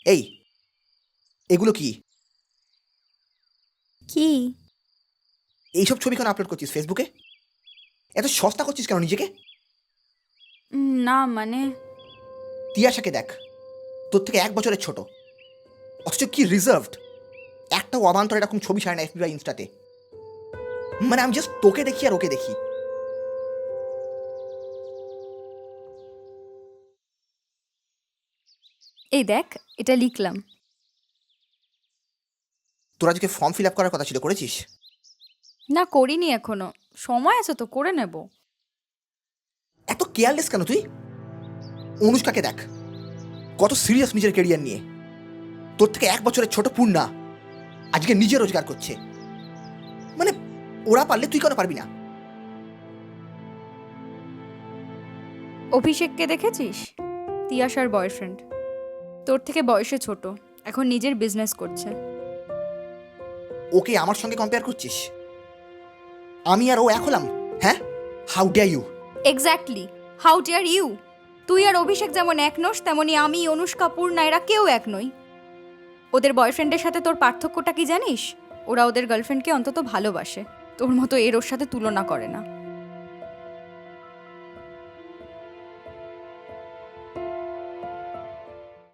এই, এগুলো কি? কি? এইসব ছবি কেন আপলোড করছিস ফেসবুকে? এত সস্তা করছিস কেন নিজেকে? না মানে তিয়াশাকে দেখ, তোর থেকে 1 বছরের ছোট, অথচ কি রিজার্ভড। একটা অবান্তর এরকম ছবি ছাড়ে না এফবি বা ইনস্টাতে। মানে আমি জাস্ট তোকে দেখি আর ওকে দেখি। এই দেখ, এটা লিখলাম। তোর আজকে ফর্ম ফিল আপ করার কথা ছিল, করেছিস? না, করিনি এখনো, সময় আছে তো, করে নেব। এত কেয়ারলেস কেন তুই? অনুষ্কাকে দেখ, কত সিরিয়াস নিজের কেরিয়ার নিয়ে। তোর থেকে 1 বছরের ছোট পূর্ণা আজকে নিজে রোজগার করছে। মানে ওরা পারলে তুই কেন পারবি না? অভিষেককে দেখেছিস? তিয়াশার বয়ফ্রেন্ড, তোর থেকে বয়সে ছোট, এখন নিজের বিজনেস করছে। ওকে আমার সঙ্গে কম্পেয়ার করছিস? আমি আর ও এক হলাম? হ্যাঁ, how dare you! Exactly, how dare you! তুই আর অভিষেক যেমন এক নোস, তেমনি আমি, অনুষ্কা, পূর্ণা এরা কেউ এক নই। ওদের বয়ফ্রেন্ডের সাথে তোর পার্থক্যটা কি জানিস? ওরা ওদের গার্লফ্রেন্ডকে অন্তত ভালোবাসে, তোর মতো এর ওর সাথে তুলনা করে না।